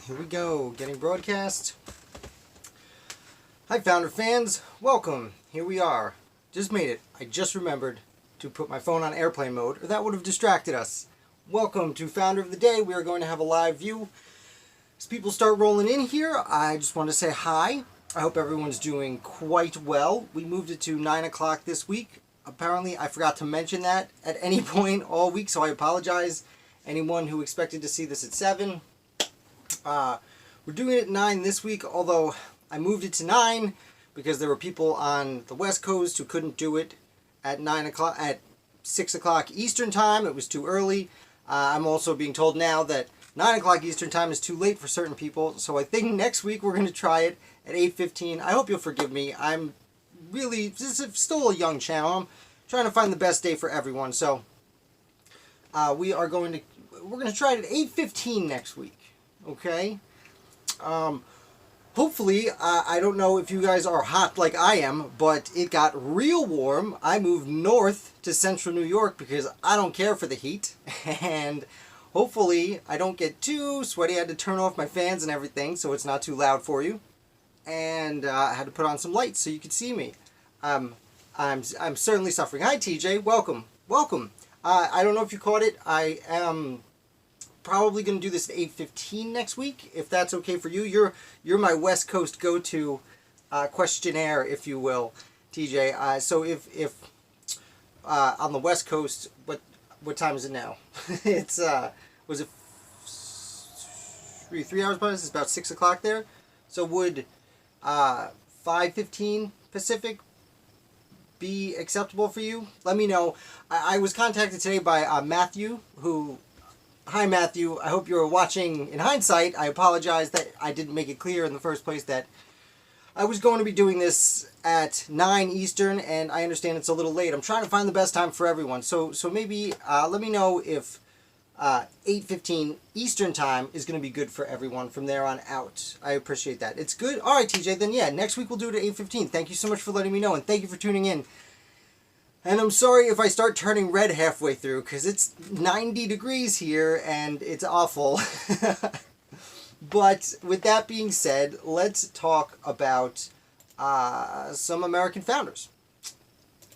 Here we go, getting broadcast. Hi Founder fans, welcome. Here we are. Just made it. I just remembered to put my phone on airplane mode, or that would have distracted us. Welcome to Founder of the Day. We are going to have a live view. As people start rolling in here, I just want to say hi. I hope everyone's doing quite well. We moved it to 9 o'clock this week. Apparently, I forgot to mention that at any point all week, so I apologize. Anyone who expected to see this at 7. We're doing it at 9 this week, although I moved it to 9 because there were people on the West Coast who couldn't do it at 9 o'clock, at 6 o'clock Eastern Time. It was too early. I'm also being told now that 9 o'clock Eastern Time is too late for certain people, so I think next week we're going to try it at 8:15. I hope you'll forgive me. This is still a young channel. I'm trying to find the best day for everyone, so we're going to try it at 8:15 next week. Okay? Hopefully, I don't know if you guys are hot like I am, but it got real warm. I moved north to central New York because I don't care for the heat. And hopefully, I don't get too sweaty. I had to turn off my fans and everything so it's not too loud for you. And I had to put on some lights so you could see me. I'm certainly suffering. Hi, TJ. Welcome. Welcome. I don't know if you caught it. I am probably going to do this at 8:15 next week, if that's okay for you. You're my West Coast go-to questionnaire, if you will, TJ. So if on the West Coast, what time is it now? It's was it 3 hours past? It's about 6 o'clock there. So would 5:15 Pacific be acceptable for you? Let me know. I was contacted today by Matthew, who... Hi Matthew, I hope you're watching. In hindsight, I apologize that I didn't make it clear in the first place that I was going to be doing this at 9 Eastern, and I understand it's a little late. I'm trying to find the best time for everyone, so maybe let me know if 8:15 Eastern Time is going to be good for everyone from there on out. I appreciate that. It's good? Alright TJ, then yeah, next week we'll do it at 8:15. Thank you so much for letting me know, and thank you for tuning in. And I'm sorry if I start turning red halfway through, because it's 90 degrees here, and it's awful. But with that being said, let's talk about some American founders.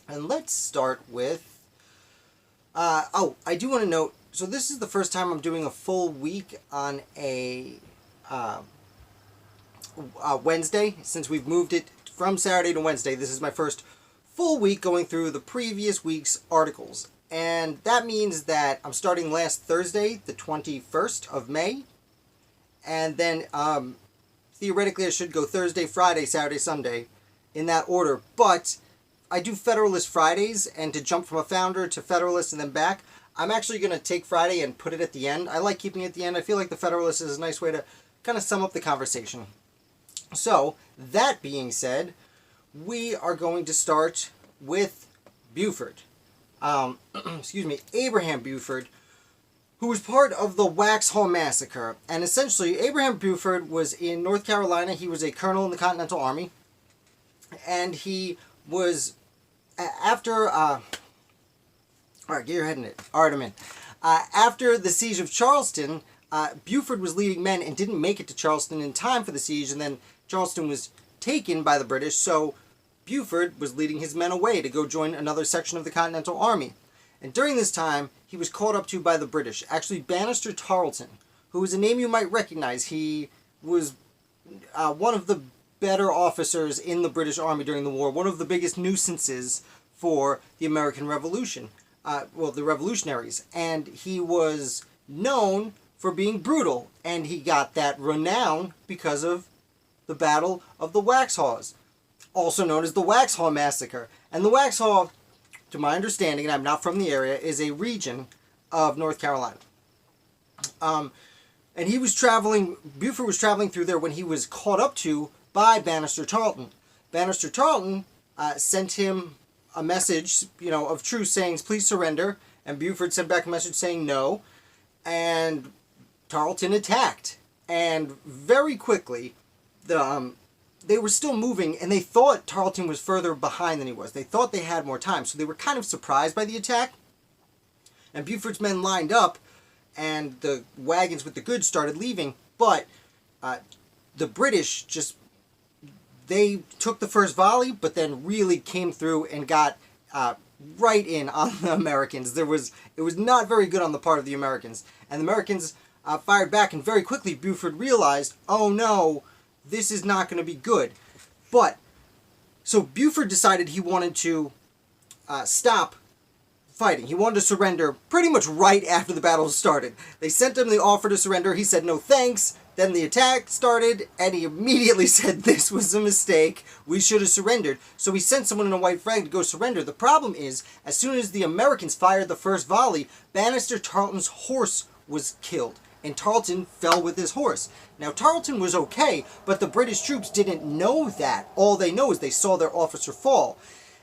And let's start with... I do want to note, so this is the first time I'm doing a full week on a Wednesday. Since we've moved it from Saturday to Wednesday, this is my first full week going through the previous week's articles. And that means that I'm starting last Thursday, the 21st of May. And then theoretically I should go Thursday, Friday, Saturday, Sunday in that order. But I do Federalist Fridays, and to jump from a founder to Federalist and then back, I'm actually going to take Friday and put it at the end. I like keeping it at the end. I feel like the Federalist is a nice way to kind of sum up the conversation. So, that being said, we are going to start with Buford. Abraham Buford, who was part of the Waxhaw Massacre. And essentially, Abraham Buford was in North Carolina. He was a colonel in the Continental Army. And he was, after... Alright, get your head in it. Alright, I'm in. After the siege of Charleston, Buford was leading men and didn't make it to Charleston in time for the siege. And then Charleston was taken by the British, so Buford was leading his men away to go join another section of the Continental Army. And during this time, he was caught up to by the British. Actually, Banastre Tarleton, who is a name you might recognize. He was one of the better officers in the British Army during the war, one of the biggest nuisances for the American Revolution, the revolutionaries. And he was known for being brutal, and he got that renown because of the Battle of the Waxhaws, also known as the Waxhaw Massacre. And the Waxhaw, to my understanding, and I'm not from the area, is a region of North Carolina. And he was traveling, Buford was traveling through there when he was caught up to by Banastre Tarleton. Banastre Tarleton sent him a message, of truce saying, please surrender. And Buford sent back a message saying no. And Tarleton attacked. And very quickly, they were still moving, and they thought Tarleton was further behind than he was. They thought they had more time, so they were kind of surprised by the attack. And Buford's men lined up, and the wagons with the goods started leaving, but the British just, they took the first volley, but then really came through and got right in on the Americans. It was not very good on the part of the Americans, and the Americans fired back, and very quickly Buford realized, oh no, this is not going to be good. But so Buford decided he wanted to stop fighting. He wanted to surrender pretty much right after the battle started. They sent him the offer to surrender. He said no thanks. Then the attack started, and he immediately said this was a mistake. We should have surrendered. So he sent someone in a white flag to go surrender. The problem is, as soon as the Americans fired the first volley, Banastre Tarleton's horse was killed, and Tarleton fell with his horse. Now, Tarleton was okay, but the British troops didn't know that. All they know is they saw their officer fall.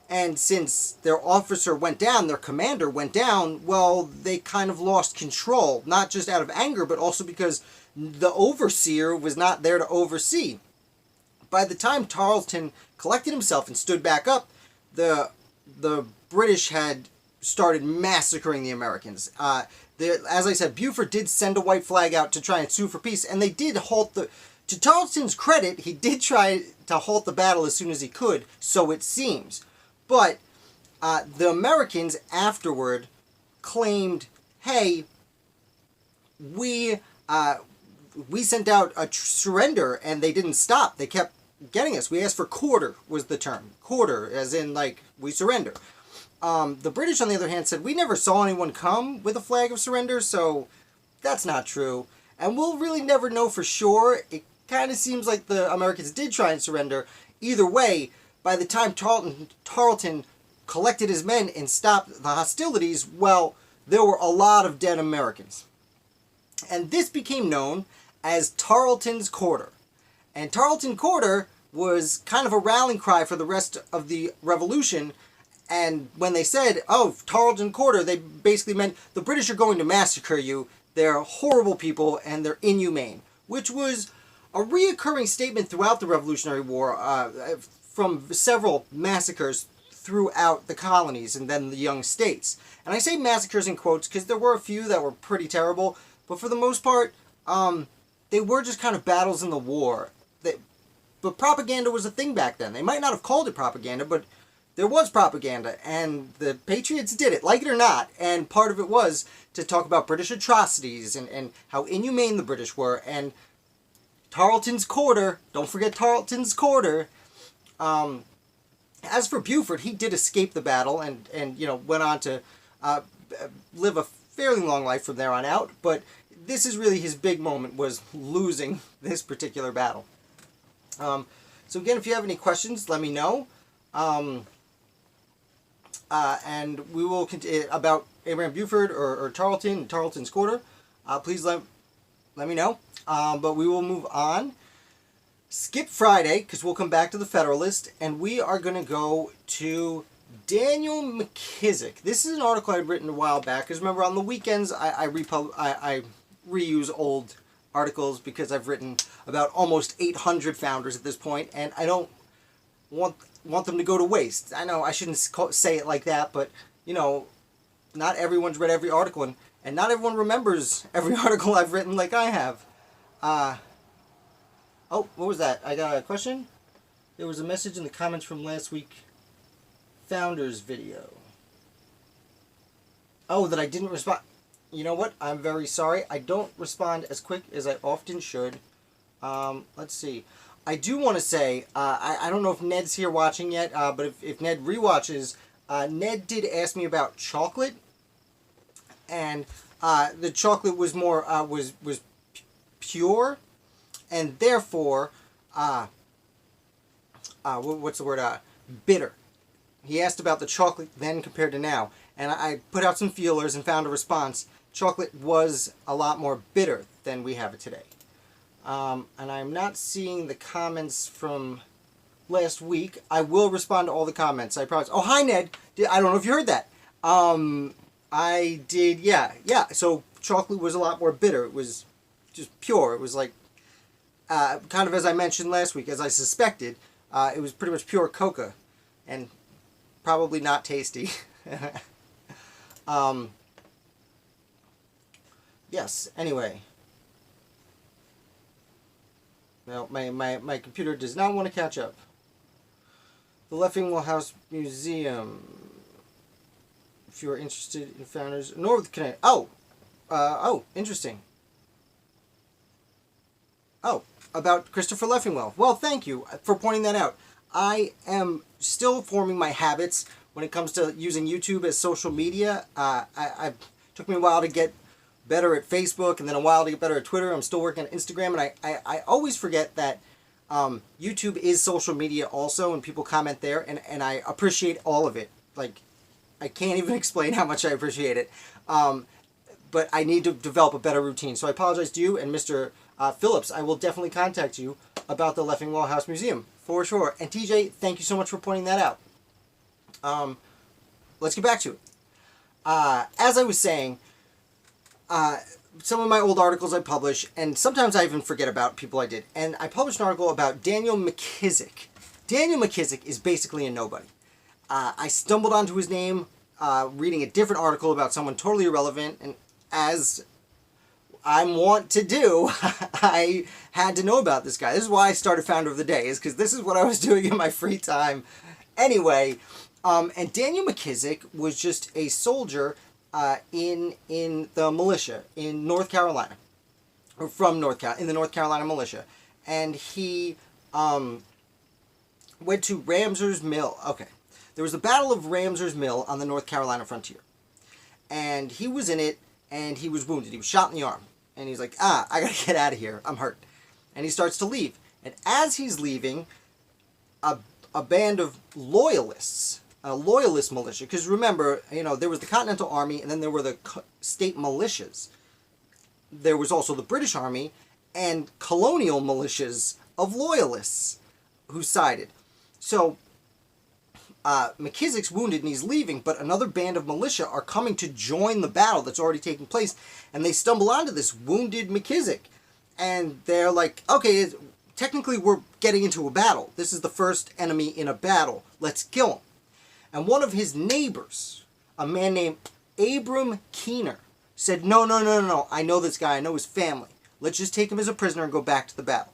And since their officer went down, their commander went down, well, they kind of lost control. Not just out of anger, but also because the overseer was not there to oversee. By the time Tarleton collected himself and stood back up, the British had started massacring the Americans. As I said, Buford did send a white flag out to try and sue for peace, and they did halt the... To Tarleton's credit, he did try to halt the battle as soon as he could, so it seems. But the Americans afterward claimed, hey, we sent out a surrender and they didn't stop. They kept getting us. We asked for quarter was the term. Quarter, as in, like, we surrender. The British, on the other hand, said, we never saw anyone come with a flag of surrender, so that's not true. And we'll really never know for sure. It kind of seems like the Americans did try and surrender. Either way, by the time Tarleton collected his men and stopped the hostilities, well, there were a lot of dead Americans. And this became known as Tarleton's Quarter. And Tarleton Quarter was kind of a rallying cry for the rest of the revolution. And when they said, oh, Tarleton Quarter, they basically meant the British are going to massacre you. They're horrible people and they're inhumane. Which was a reoccurring statement throughout the Revolutionary War from several massacres throughout the colonies and then the young states. And I say massacres in quotes because there were a few that were pretty terrible. But for the most part, they were just kind of battles in the war. But propaganda was a thing back then. They might not have called it propaganda, but there was propaganda. And the Patriots did it, like it or not. And part of it was to talk about British atrocities and how inhumane the British were. And Tarleton's Quarter, don't forget Tarleton's Quarter. As for Buford, he did escape the battle and went on to live a fairly long life from there on out. But this is really his big moment, was losing this particular battle. So again, if you have any questions, let me know. And we will continue about Abraham Buford or Tarleton and Tarleton's Quarter. Please let me know. But we will move on. Skip Friday, because we'll come back to the Federalist, and we are going to go to Daniel McKissick. This is an article I'd written a while back, because remember, on the weekends, I reuse old articles, because I've written about almost 800 founders at this point, and I don't want them to go to waste. I know I shouldn't say it like that, but, not everyone's read every article, and not everyone remembers every article I've written like I have. Oh, what was that? I got a question? There was a message in the comments from last week Founders video. Oh, that I didn't respond. You know what? I'm very sorry. I don't respond as quick as I often should. Let's see. I do want to say, I don't know if Ned's here watching yet, but if Ned rewatches, Ned did ask me about chocolate. And the chocolate was more, was pure. And therefore, what's the word? Bitter. He asked about the chocolate then compared to now. And I put out some feelers and found a response. Chocolate was a lot more bitter than we have it today. And I'm not seeing the comments from last week. I will respond to all the comments, I promise. Oh, hi, Ned. I don't know if you heard that. I did, yeah. So chocolate was a lot more bitter. It was just pure. It was like, kind of as I mentioned last week, as I suspected, it was pretty much pure coca, and probably not tasty. Yes, anyway. No, my computer does not want to catch up. The Leffingwell House Museum. If you are interested in founders, North Connecticut. Oh, interesting. Oh, about Christopher Leffingwell. Well, thank you for pointing that out. I am still forming my habits when it comes to using YouTube as social media. I took me a while to get better at Facebook, and then a while to get better at Twitter. I'm still working on Instagram, and I always forget that YouTube is social media also, and people comment there, and I appreciate all of it. Like, I can't even explain how much I appreciate it. But I need to develop a better routine. So I apologize to you and Mr. Phillips. I will definitely contact you about the Leffingwell House Museum, for sure. And TJ, thank you so much for pointing that out. Let's get back to it. As I was saying, some of my old articles I publish, and sometimes I even forget about people I did. And I published an article about Daniel McKissick. Daniel McKissick is basically a nobody. I stumbled onto his name reading a different article about someone totally irrelevant, and as I'm wont to do, I had to know about this guy. This is why I started Founder of the Day, is because this is what I was doing in my free time. Anyway, and Daniel McKissick was just a soldier in the militia in North Carolina, or from North Carolina, in the North Carolina militia, and he went to Ramsers Mill. Okay, there was the Battle of Ramsers Mill on the North Carolina frontier, and he was in it, and he was wounded. He was shot in the arm, and he's like, I gotta get out of here. I'm hurt, and he starts to leave. And as he's leaving, a band of loyalists. A loyalist militia, because remember, there was the Continental Army, and then there were the state militias. There was also the British Army and colonial militias of loyalists who sided. So McKissick's wounded and he's leaving, but another band of militia are coming to join the battle that's already taking place, and they stumble onto this wounded McKissick, and they're like, okay, technically we're getting into a battle. This is the first enemy in a battle. Let's kill him. And one of his neighbors, a man named Abram Keener, said, no, I know this guy, I know his family. Let's just take him as a prisoner and go back to the battle.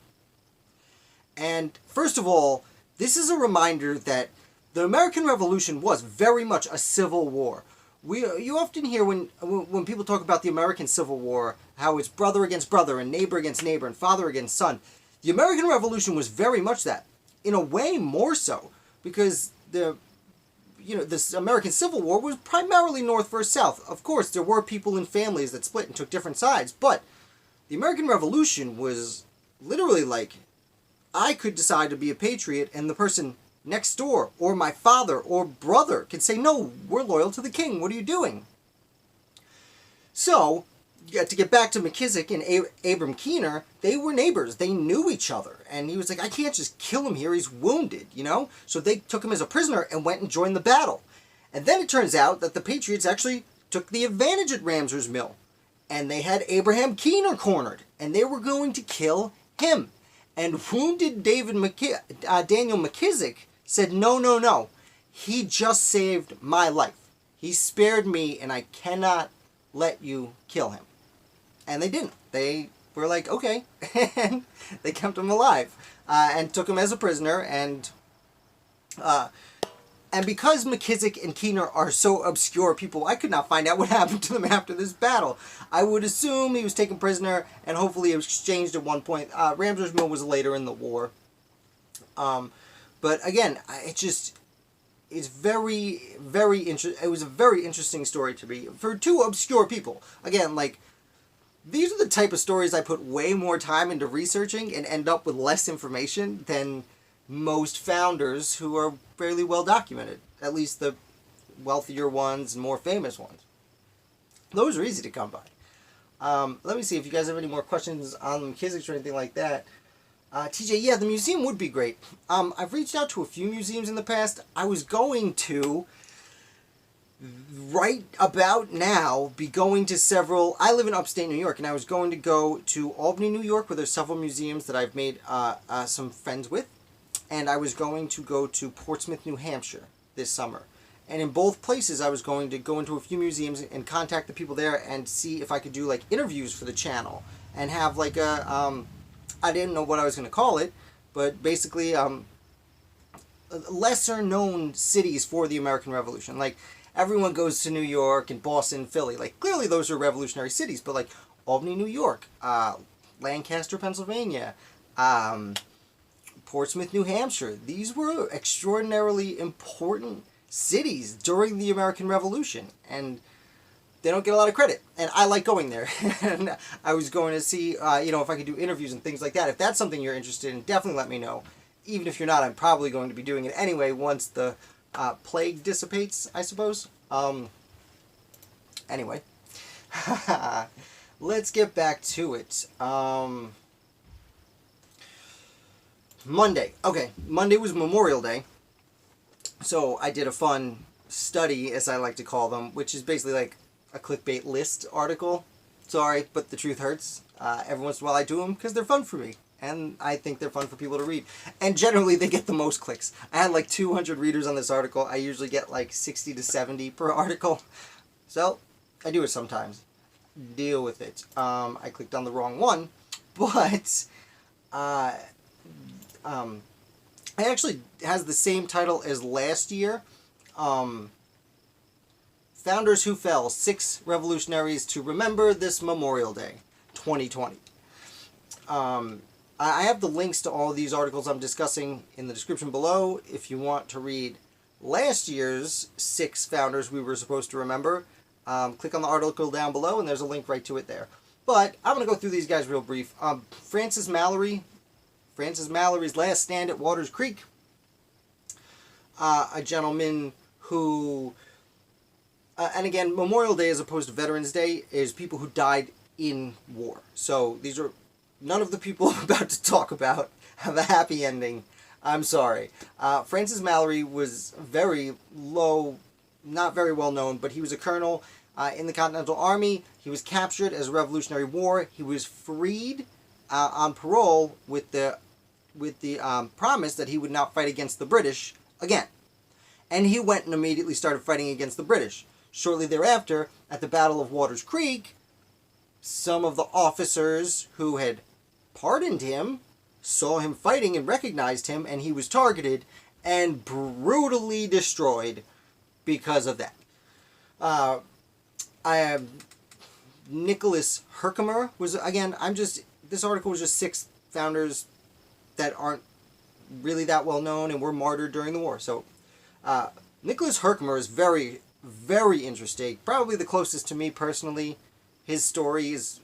And first of all, this is a reminder that the American Revolution was very much a civil war. You often hear when people talk about the American Civil War, how it's brother against brother and neighbor against neighbor and father against son. The American Revolution was very much that. In a way, more so, because this American Civil War was primarily North versus South. Of course, there were people in families that split and took different sides, but the American Revolution was literally like, I could decide to be a patriot, and the person next door, or my father, or brother, could say, no, we're loyal to the king, what are you doing? So, to get back to McKissick and Abram Keener, they were neighbors. They knew each other. And he was like, I can't just kill him here. He's wounded, So they took him as a prisoner and went and joined the battle. And then it turns out that the Patriots actually took the advantage at Ramsers Mill. And they had Abraham Keener cornered. And they were going to kill him. And wounded Daniel McKissick said, no. He just saved my life. He spared me, and I cannot let you kill him. And they didn't. They were like, okay. And they kept him alive. And took him as a prisoner. And because McKissick and Keener are so obscure people, I could not find out what happened to them after this battle. I would assume he was taken prisoner and hopefully exchanged at one point. Ramsers Mill was later in the war. But again, it's very, very interesting. It was a very interesting story to me for two obscure people. Again, these are the type of stories I put way more time into researching and end up with less information than most founders who are fairly well documented. At least the wealthier ones and more famous ones. Those are easy to come by. Let me see if you guys have any more questions on McKissick or anything like that. TJ, yeah, the museum would be great. I've reached out to a few museums in the past. I was going to, right about now, be going to several. I live in upstate New York, and I was going to go to Albany, New York, where there's several museums that I've made some friends with. And I was going to go to Portsmouth, New Hampshire this summer. And in both places, I was going to go into a few museums and contact the people there and see if I could do interviews for the channel and have I didn't know what I was going to call it, but basically lesser known cities for the American Revolution. Like, everyone goes to New York and Boston, Philly. Like, clearly those are revolutionary cities, but like Albany, New York, Lancaster, Pennsylvania, Portsmouth, New Hampshire. These were extraordinarily important cities during the American Revolution, and they don't get a lot of credit. And I like going there. And I was going to see, if I could do interviews and things like that. If that's something you're interested in, definitely let me know. Even if you're not, I'm probably going to be doing it anyway once the plague dissipates, I suppose. Anyway. Let's get back to it. Monday. Okay, Monday was Memorial Day. So I did a fun study, as I like to call them, which is basically like a clickbait list article. Sorry, but the truth hurts. Every once in a while I do them because they're fun for me. And I think they're fun for people to read. And generally they get the most clicks. I had like 200 readers on this article. I usually get like 60 to 70 per article. So, I do it sometimes. Deal with it. I clicked on the wrong one. But, it actually has the same title as last year. Founders Who Fell, 6 Revolutionaries to Remember This Memorial Day, 2020. I have the links to all of these articles I'm discussing in the description below. If you want to read last year's 6 founders we were supposed to remember, click on the article down below and there's a link right to it there. But I'm going to go through these guys real brief. Francis Mallory's last stand at Waters Creek. A gentleman who, and again, Memorial Day as opposed to Veterans Day is people who died in war. So these are, none of the people I'm about to talk about have a happy ending. I'm sorry. Francis Mallory was very low, not very well known, but he was a colonel in the Continental Army. He was captured as a Revolutionary War. He was freed on parole with the promise that he would not fight against the British again. And he went and immediately started fighting against the British. Shortly thereafter, at the Battle of Waters Creek, some of the officers who had pardoned him saw him fighting and recognized him, and he was targeted and brutally destroyed because of that. Nicholas Herkimer was, again, this article was just 6 founders that aren't really that well known and were martyred during the war. So, Nicholas Herkimer is very, very interesting. Probably the closest to me personally. His story is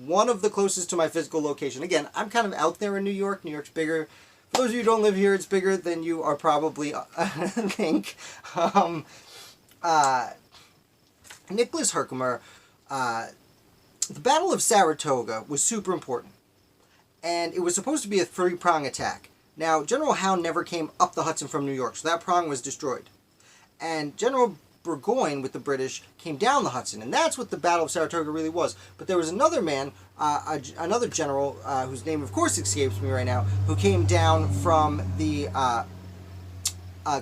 one of the closest to my physical location. Again, I'm kind of out there in New York. New York's bigger. For those of you who don't live here, it's bigger than you are probably think. Nicholas Herkimer, the Battle of Saratoga was super important. And it was supposed to be a 3-prong attack. Now, General Howe never came up the Hudson from New York, so that prong was destroyed. And General Burgoyne with the British came down the Hudson, and that's what the Battle of Saratoga really was. But there was another man, another general, whose name of course escapes me right now, who came down from the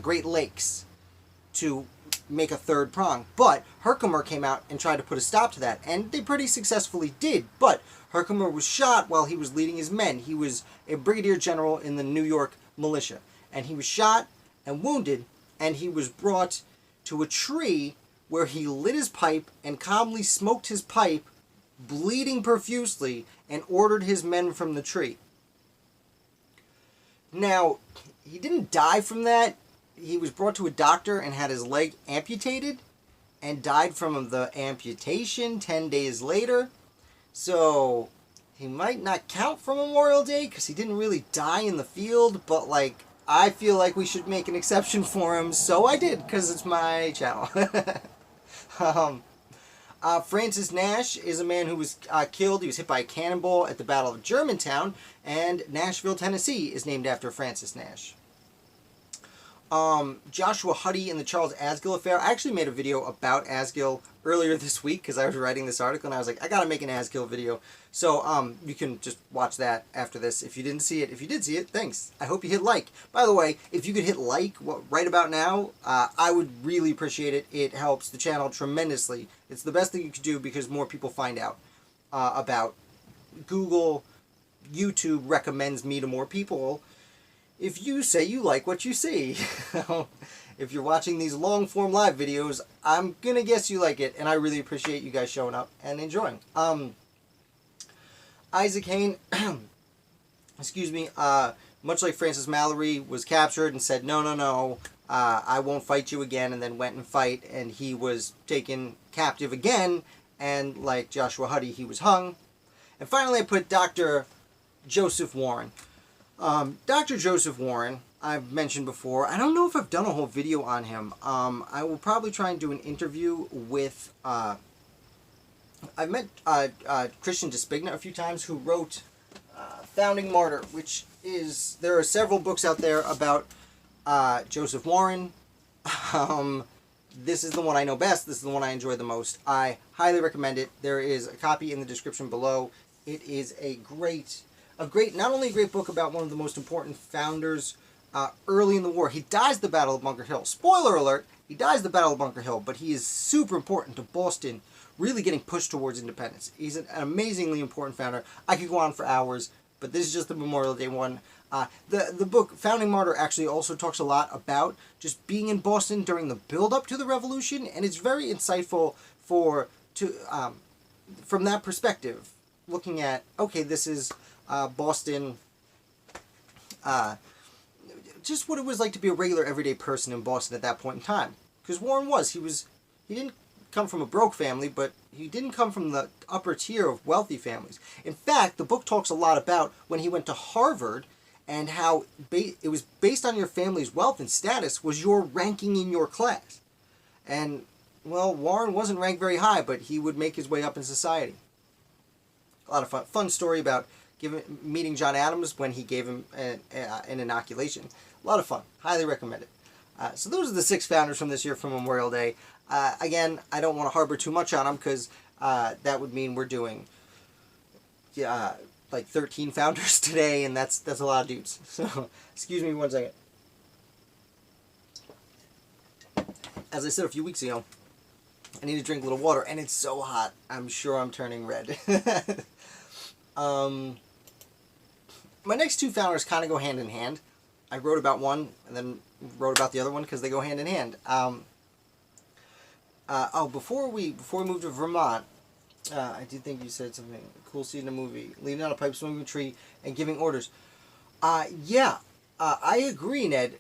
Great Lakes to make a 3rd prong. But Herkimer came out and tried to put a stop to that, and they pretty successfully did. But Herkimer was shot while he was leading his men. He was a brigadier general in the New York militia, and he was shot and wounded, and he was brought to a tree where he lit his pipe and calmly smoked his pipe, bleeding profusely, and ordered his men from the tree. Now, he didn't die from that. He was brought to a doctor and had his leg amputated and died from the amputation 10 days later. So, he might not count for Memorial Day because he didn't really die in the field, but like, I feel like we should make an exception for him, so I did, because it's my channel. Francis Nash is a man who was killed. He was hit by a cannonball at the Battle of Germantown, and Nashville, Tennessee is named after Francis Nash. Joshua Huddy and the Charles Asgill affair. I actually made a video about Asgill earlier this week because I was writing this article and I was like, I gotta make an Asgill video. So, you can just watch that after this if you didn't see it. If you did see it, thanks. I hope you hit like. By the way, if you could hit like right about now, I would really appreciate it. It helps the channel tremendously. It's the best thing you could do because more people find out about Google, YouTube recommends me to more people if you say you like what you see. If you're watching these long form live videos, I'm gonna guess you like it, and I really appreciate you guys showing up and enjoying. Isaac Hayne, excuse me, much like Francis Mallory, was captured and said, no, I won't fight you again, and then went and fight, and he was taken captive again, and like Joshua Huddy, he was hung. And finally I put Dr. Joseph Warren. Dr. Joseph Warren, I've mentioned before. I don't know if I've done a whole video on him. I will probably try and do an interview with... I've met Christian Despigna a few times, who wrote Founding Martyr, which is... There are several books out there about Joseph Warren. This is the one I know best. This is the one I enjoy the most. I highly recommend it. There is a copy in the description below. It is not only a great book about one of the most important founders early in the war. He dies at the Battle of Bunker Hill. Spoiler alert, he dies at the Battle of Bunker Hill, but he is super important to Boston really getting pushed towards independence. He's an amazingly important founder. I could go on for hours, but this is just the Memorial Day one. The book, Founding Martyr, actually also talks a lot about just being in Boston during the build-up to the Revolution, and it's very insightful from that perspective, looking at, okay, this is Boston... just what it was like to be a regular everyday person in Boston at that point in time. Because Warren he didn't come from a broke family, but he didn't come from the upper tier of wealthy families. In fact, the book talks a lot about when he went to Harvard and how it was based on your family's wealth and status was your ranking in your class. And, well, Warren wasn't ranked very high, but he would make his way up in society. A lot of fun story about meeting John Adams when he gave him an inoculation. A lot of fun. Highly recommend it. So those are the 6 founders from this year from Memorial Day. Again, I don't want to harbor too much on them because that would mean we're doing like 13 founders today, and that's a lot of dudes. So, excuse me one second. As I said a few weeks ago, I need to drink a little water, and it's so hot. I'm sure I'm turning red. My next 2 founders kind of go hand in hand. I wrote about one and then wrote about the other one because they go hand in hand. Before we move to Vermont, I do think you said something cool. Seeing a movie, leaning on a pipe, smoking a tree, and giving orders. I agree, Ned.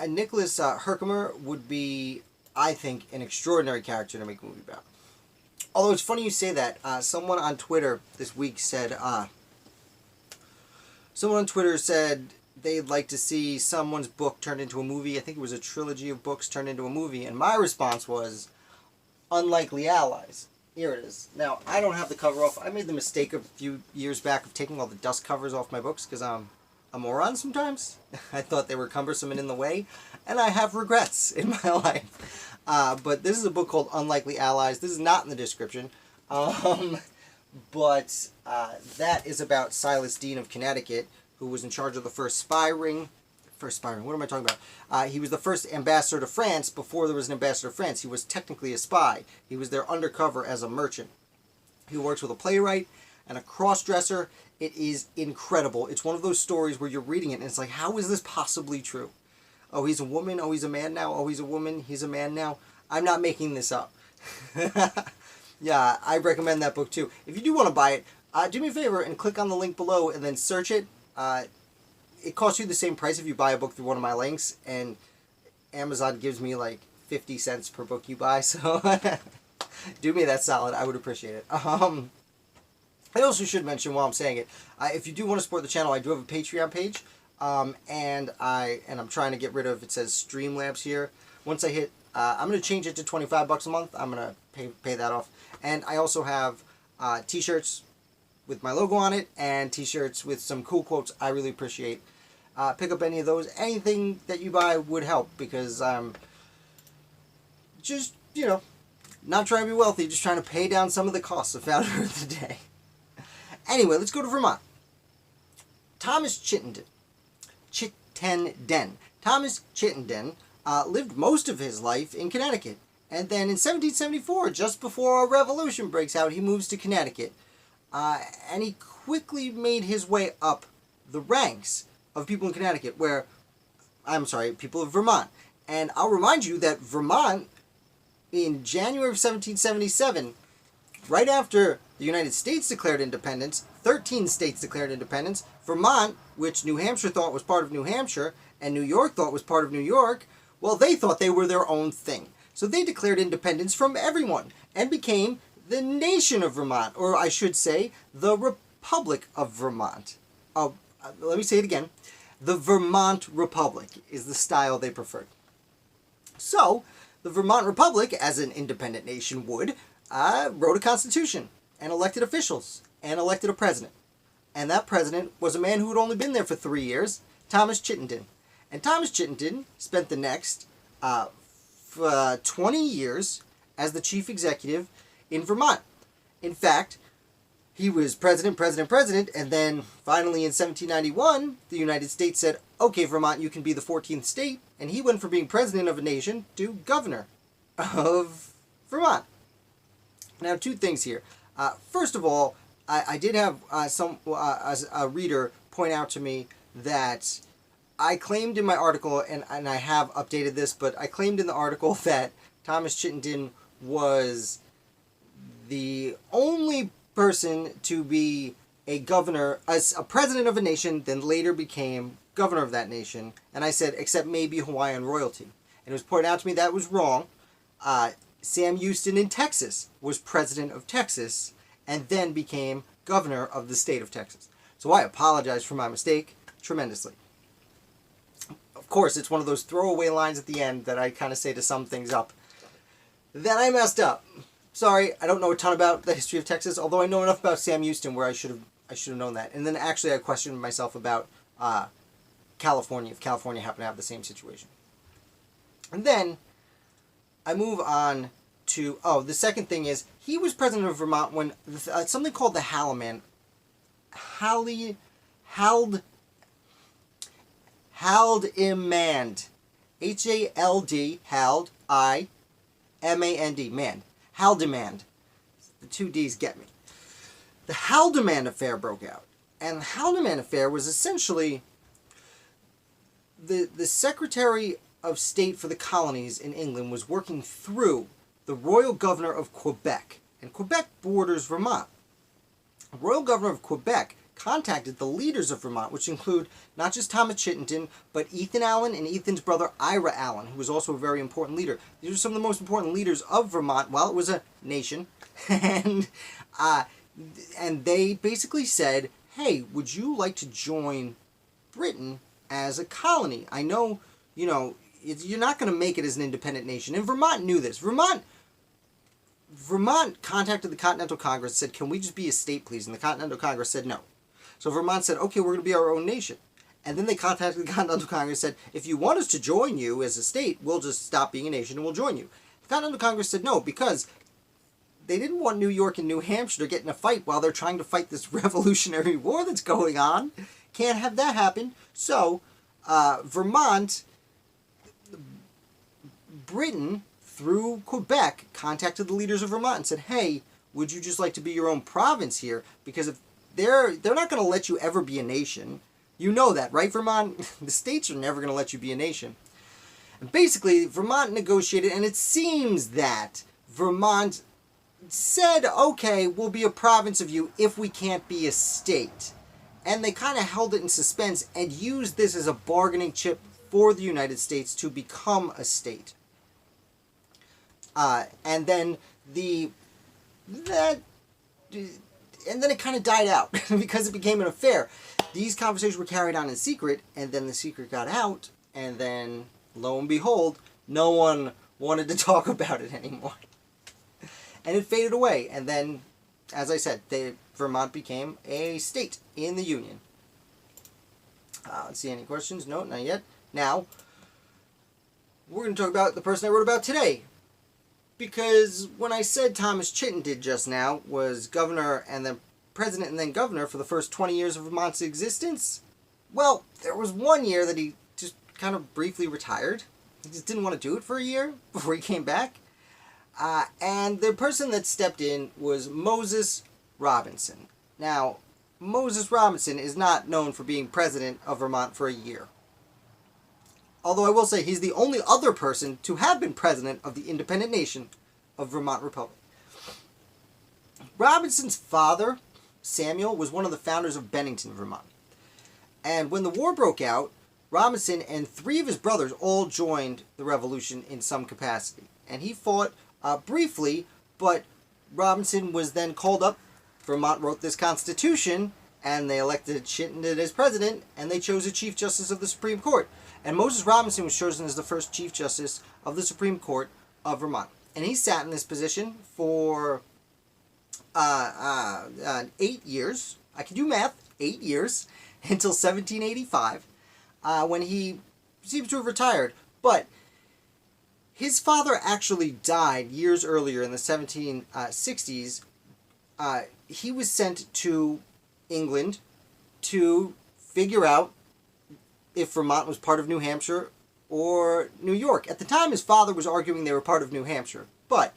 Nicholas Herkimer would be, I think, an extraordinary character to make a movie about. Although it's funny you say that. Someone on Twitter this week said, they'd like to see someone's book turned into a movie. I think it was a trilogy of books turned into a movie. And my response was, Unlikely Allies. Here it is. Now, I don't have the cover off. I made the mistake a few years back of taking all the dust covers off my books because I'm a moron sometimes. I thought they were cumbersome and in the way. And I have regrets in my life. But this is a book called Unlikely Allies. This is not in the description. But that is about Silas Deane of Connecticut, who was in charge of the first spy ring. What am I talking about? He was the first ambassador to France before there was an ambassador to France. He was technically a spy. He was there undercover as a merchant. He works with a playwright and a cross-dresser. It is incredible. It's one of those stories where you're reading it and it's like, how is this possibly true? Oh, he's a woman. Oh, he's a man now. Oh, he's a woman. He's a man now. I'm not making this up. Yeah, I recommend that book too. If you do want to buy it, do me a favor and click on the link below and then search it. It costs you the same price if you buy a book through one of my links, and Amazon gives me like 50 cents per book you buy, so do me that solid. I would appreciate it. I also should mention while I'm saying it, if you do want to support the channel, I do have a Patreon page, and I'm trying to get rid of, it says Streamlabs here. Once I hit, I'm going to change it to $25 a month. I'm going to pay that off. And I also have t-shirts with my logo on it and t-shirts with some cool quotes I really appreciate. Pick up any of those. Anything that you buy would help because I'm just, not trying to be wealthy, just trying to pay down some of the costs of Founder of the Day. Anyway, let's go to Vermont. Thomas Chittenden. Thomas Chittenden lived most of his life in Connecticut. And then in 1774, just before a revolution breaks out, he moves to Connecticut. And he quickly made his way up the ranks of people in Connecticut, people of Vermont. And I'll remind you that Vermont, in January of 1777, right after the United States declared independence, 13 states declared independence. Vermont, which New Hampshire thought was part of New Hampshire, and New York thought was part of New York, well, they thought they were their own thing. So they declared independence from everyone and became the nation of Vermont, or I should say, the Republic of Vermont. Let me say it again. The Vermont Republic is the style they preferred. So, the Vermont Republic, as an independent nation would, wrote a constitution and elected officials and elected a president. And that president was a man who had only been there for 3 years, Thomas Chittenden. And Thomas Chittenden spent the next 20 years as the chief executive in Vermont. In fact, he was president, and then finally in 1791, the United States said, okay, Vermont, you can be the 14th state, and he went from being president of a nation to governor of Vermont. Now, two things here. First of all, I did have a reader point out to me that I claimed in my article, and I have updated this, but I claimed in the article that Thomas Chittenden was the only person to be a governor, as a president of a nation, then later became governor of that nation. And I said, except maybe Hawaiian royalty. And it was pointed out to me that was wrong. Sam Houston in Texas was president of Texas and then became governor of the state of Texas. So I apologize for my mistake tremendously. Of course, it's one of those throwaway lines at the end that I kind of say to sum things up. Then I messed up. Sorry, I don't know a ton about the history of Texas, although I know enough about Sam Houston where I should have known that. And then actually I questioned myself about California, if California happened to have the same situation. And then I move on to, the second thing is, he was president of Vermont when something called the Haldimand, H-A-L-D, Hald, I-M-A-N-D, man. Haldimand. The two D's get me. The Haldimand affair broke out. And the Haldimand affair was essentially the Secretary of State for the colonies in England was working through the Royal Governor of Quebec. And Quebec borders Vermont. The Royal Governor of Quebec contacted the leaders of Vermont, which include not just Thomas Chittenden, but Ethan Allen and Ethan's brother Ira Allen, who was also a very important leader. These are some of the most important leaders of Vermont while it was a nation. And they basically said, hey, would you like to join Britain as a colony? I know, you're not going to make it as an independent nation. And Vermont knew this. Vermont contacted the Continental Congress and said, can we just be a state, please? And the Continental Congress said no. So Vermont said, okay, we're going to be our own nation. And then they contacted the Continental Congress and said, if you want us to join you as a state, we'll just stop being a nation and we'll join you. The Continental Congress said no, because they didn't want New York and New Hampshire to get in a fight while they're trying to fight this Revolutionary War that's going on. Can't have that happen. So, Britain, through Quebec, contacted the leaders of Vermont and said, hey, would you just like to be your own province here? Because if they're not going to let you ever be a nation. You know that, right, Vermont? The states are never going to let you be a nation. And basically, Vermont negotiated, and it seems that Vermont said, okay, we'll be a province of you if we can't be a state. And they kind of held it in suspense and used this as a bargaining chip for the United States to become a state. And then it kind of died out because it became an affair. These conversations were carried on in secret, and then the secret got out, and then, lo and behold, no one wanted to talk about it anymore. And it faded away, and then, as I said, Vermont became a state in the Union. Let's see, any questions? No, not yet. Now, we're going to talk about the person I wrote about today. Because when I said Thomas Chittenden just now was governor and then president and then governor for the first 20 years of Vermont's existence, well, there was 1 year that he just kind of briefly retired. He just didn't want to do it for a year before he came back. And the person that stepped in was Moses Robinson. Now, Moses Robinson is not known for being president of Vermont for a year. Although I will say he's the only other person to have been president of the independent nation of Vermont Republic. Robinson's father, Samuel, was one of the founders of Bennington, Vermont. And when the war broke out, Robinson and 3 of his brothers all joined the revolution in some capacity. And he fought briefly, but Robinson was then called up. Vermont wrote this constitution, and they elected Chittenden as president, and they chose a Chief Justice of the Supreme Court. And Moses Robinson was chosen as the first Chief Justice of the Supreme Court of Vermont. And he sat in this position for 8 years. I can do math. 8 years. Until 1785, when he seems to have retired. But his father actually died years earlier in the 1760s. He was sent to England to figure out if Vermont was part of New Hampshire or New York. At the time, his father was arguing they were part of New Hampshire. But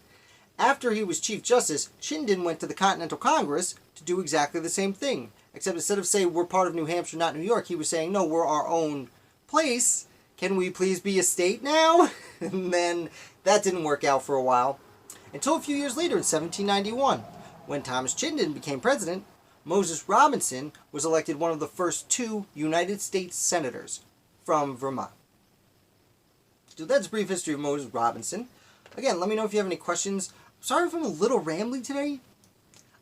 after he was Chief Justice, Chittenden went to the Continental Congress to do exactly the same thing. Except instead of saying we're part of New Hampshire, not New York, he was saying, no, we're our own place. Can we please be a state now? And then that didn't work out for a while. Until a few years later in 1791, when Thomas Chittenden became president, Moses Robinson was elected one of the first 2 United States senators from Vermont. So that's a brief history of Moses Robinson. Again, let me know if you have any questions. Sorry if I'm a little rambly today.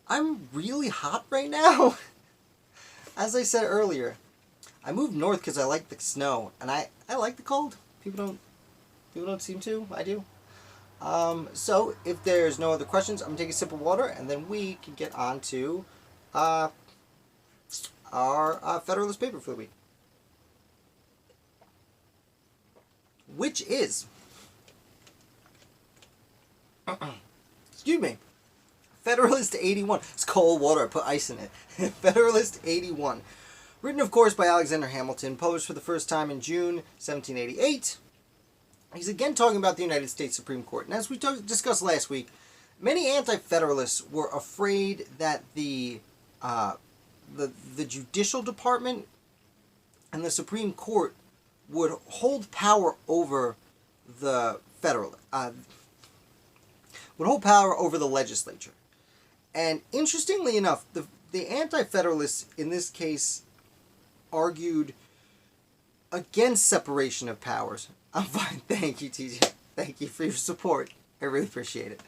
I'm really hot right now. As I said earlier, I moved north because I like the snow, and I like the cold. People don't seem to. I do. So if there's no other questions, I'm gonna take a sip of water, and then we can get on to our Federalist paper for the week, which is excuse me, Federalist 81. It's cold water. I put ice in it. Federalist 81. Written, of course, by Alexander Hamilton. Published for the first time in June 1788. He's again talking about the United States Supreme Court. And as we discussed last week, many anti-federalists were afraid that the judicial department and the Supreme Court would hold power over the would hold power over the legislature. And interestingly enough, the anti-federalists in this case argued against separation of powers. I'm fine. Thank you, TJ. Thank you for your support. I really appreciate it.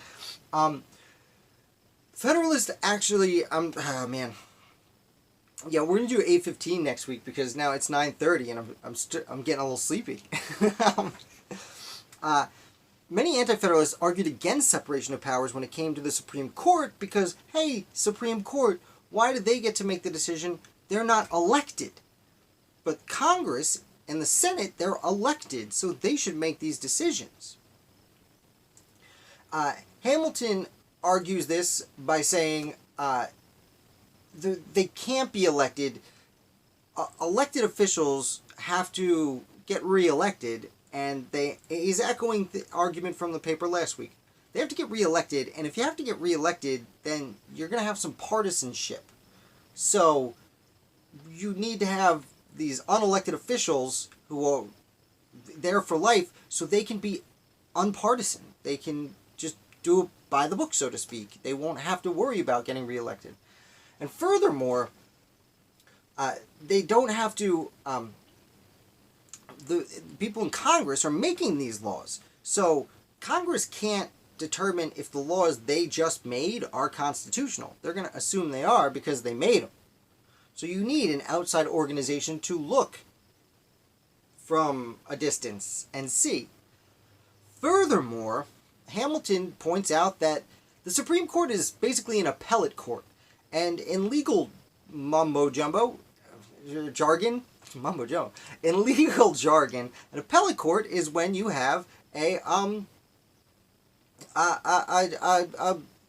Federalist actually, oh man. Yeah, we're gonna do 8:15 next week because now it's 9:30 and I'm getting a little sleepy. Many anti-federalists argued against separation of powers when it came to the Supreme Court because, hey, Supreme Court, why did they get to make the decision? They're not elected. But Congress and the Senate, they're elected, so they should make these decisions. Hamilton argues this by saying they can't be elected. Elected officials have to get re-elected. And he's echoing the argument from the paper last week. They have to get reelected, and if you have to get reelected, then you're going to have some partisanship. So you need to have these unelected officials who are there for life so they can be unpartisan. They can just do it by the book, so to speak. They won't have to worry about getting reelected. And furthermore, they don't have to... the people in Congress are making these laws. So Congress can't determine if the laws they just made are constitutional. They're going to assume they are because they made them. So you need an outside organization to look from a distance and see. Furthermore, Hamilton points out that the Supreme Court is basically an appellate court. And in legal mumbo-jumbo, jargon, mumbo-jumbo, in legal jargon, an appellate court is when you have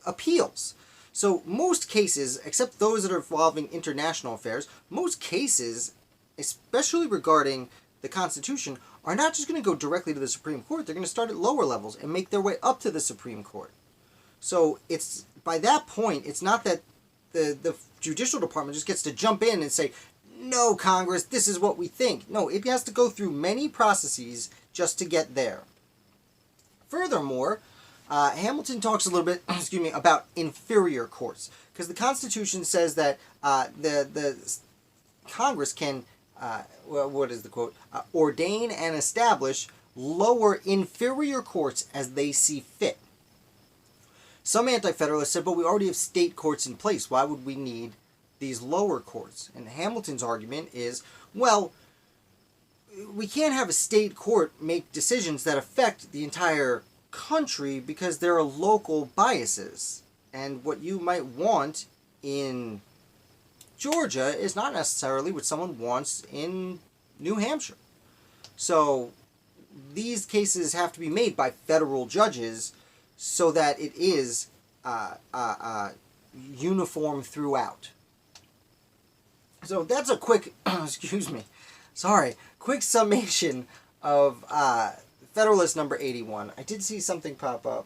appeals. So most cases, except those that are involving international affairs, most cases, especially regarding the Constitution, are not just going to go directly to the Supreme Court. They're going to start at lower levels and make their way up to the Supreme Court. So it's by that point, it's not that the judicial department just gets to jump in and say, no, Congress, this is what we think. No, it has to go through many processes just to get there. Furthermore, Hamilton talks a little bit, about inferior courts, because the Constitution says that the Congress can, what is the quote? Ordain and establish lower inferior courts as they see fit. Some anti-federalists said, but we already have state courts in place. Why would we need these lower courts? And Hamilton's argument is, well, we can't have a state court make decisions that affect the entire country because there are local biases. And what you might want in Georgia is not necessarily what someone wants in New Hampshire. So these cases have to be made by federal judges so that it is uniform throughout. So that's a quick, quick summation of Federalist number 81. I did see something pop up.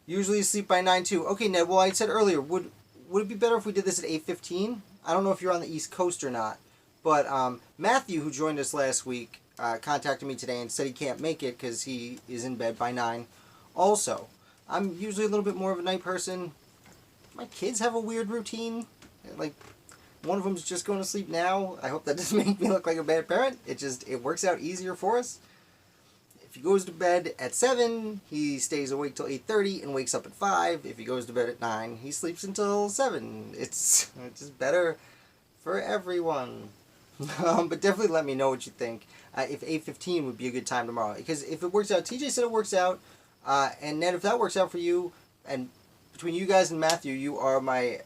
Usually sleep by 9 too. Okay, Ned, well, I said earlier, would it be better if we did this at 8:15? I don't know if you're on the East Coast or not, but Matthew, who joined us last week, contacted me today and said he can't make it because he is in bed by 9 also. I'm usually a little bit more of a night person. My kids have a weird routine. Like, one of them's just going to sleep now. I hope that doesn't make me look like a bad parent. It works out easier for us. If he goes to bed at 7, he stays awake till 8:30 and wakes up at 5. If he goes to bed at 9, he sleeps until 7. It's just better for everyone. But definitely let me know what you think. If 8:15 would be a good time tomorrow. Because if it works out, TJ said it works out. And Ned, if that works out for you, and between you guys and Matthew, you are my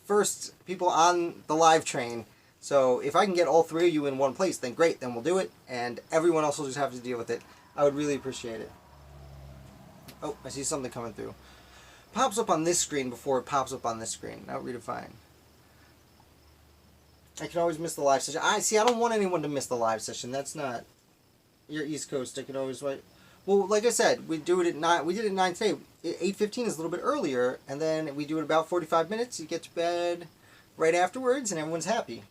first people on the live train. So if I can get all three of you in one place, then great, then we'll do it. And everyone else will just have to deal with it. I would really appreciate it. Oh, I see something coming through. Pops up on this screen before it pops up on this screen. Now read it fine. I can always miss the live session. I don't want anyone to miss the live session. That's not... You're East Coast. I can always write... Well, like I said, we do it at 9. We did it at 9 today. 8:15 is a little bit earlier, and then we do it about 45 minutes. You get to bed right afterwards, and everyone's happy.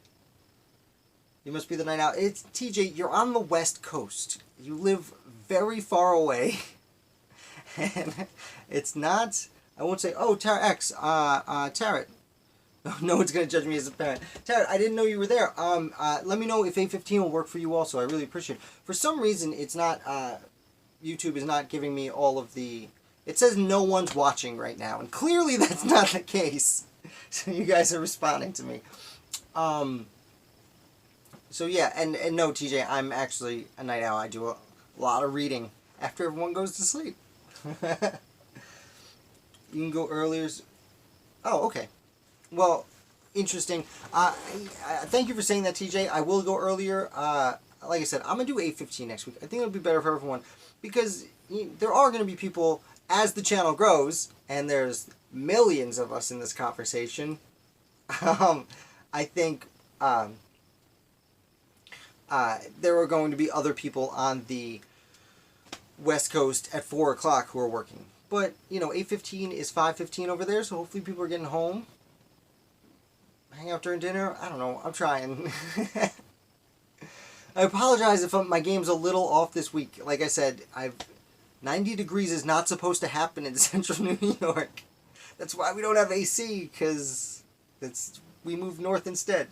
You must be the night out. It's TJ. You're on the West Coast. You live very far away, and it's not. I won't say, oh, Tara X, Tarot. No one's gonna judge me as a parent. Tarot, I didn't know you were there. Let me know if 8:15 will work for you. Also, I really appreciate it. For some reason, it's not. YouTube is not giving me all of the... It says no one's watching right now, and clearly that's not the case. So you guys are responding to me. So yeah, and no, TJ, I'm actually a night owl. I do a lot of reading after everyone goes to sleep. You can go earlier. Oh, okay. Well, interesting. Thank you for saying that, TJ. I will go earlier. Like I said, I'm going to do 8:15 next week. I think it'll be better for everyone. Because there are going to be people, as the channel grows, and there's millions of us in this conversation, I think there are going to be other people on the West Coast at 4 o'clock who are working. But, 8:15 is 5:15 over there, so hopefully people are getting home. Hang out during dinner? I don't know. I'm trying. I apologize if my game's a little off this week. Like I said, 90 degrees is not supposed to happen in central New York. That's why we don't have AC, because we moved north instead.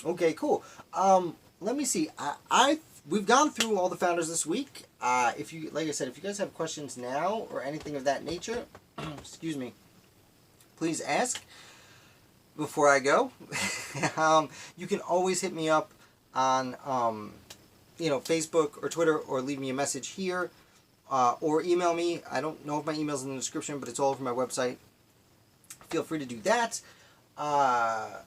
Okay, cool. Let me see. We've gone through all the founders this week. Like I said, if you guys have questions now or anything of that nature, excuse me, please ask. Before I go, you can always hit me up on, Facebook or Twitter, or leave me a message here, or email me. I don't know if my email's in the description, but it's all over my website. Feel free to do that. And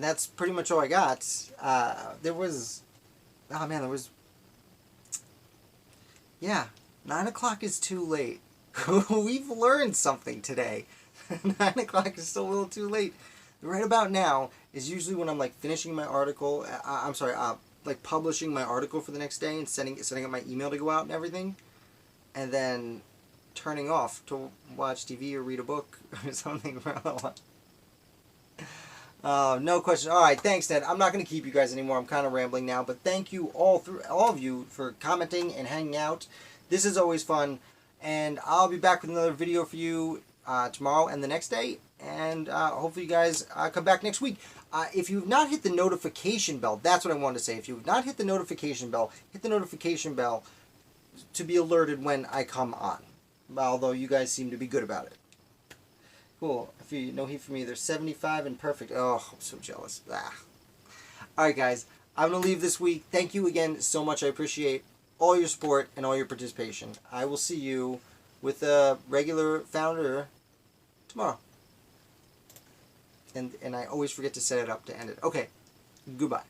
that's pretty much all I got. Yeah, 9 o'clock is too late. We've learned something today. 9 o'clock is still a little too late. Right about now is usually when I'm finishing my article. Publishing my article for the next day and setting up my email to go out and everything. And then turning off to watch TV or read a book or something for a while. No question. All right, thanks, Ned. I'm not going to keep you guys anymore. I'm kind of rambling now, but thank you all of you for commenting and hanging out. This is always fun, and I'll be back with another video for you tomorrow and the next day, and hopefully you guys come back next week. If you've not hit the notification bell, that's what I wanted to say. If you've not hit the notification bell, hit the notification bell to be alerted when I come on. Although you guys seem to be good about it. Cool. If you no heat for me, they're 75 and perfect. Oh, I'm so jealous. Alright guys, I'm going to leave this week. Thank you again so much. I appreciate all your support and all your participation. I will see you with a regular founder tomorrow. And I always forget to set it up to end it. Okay. Goodbye.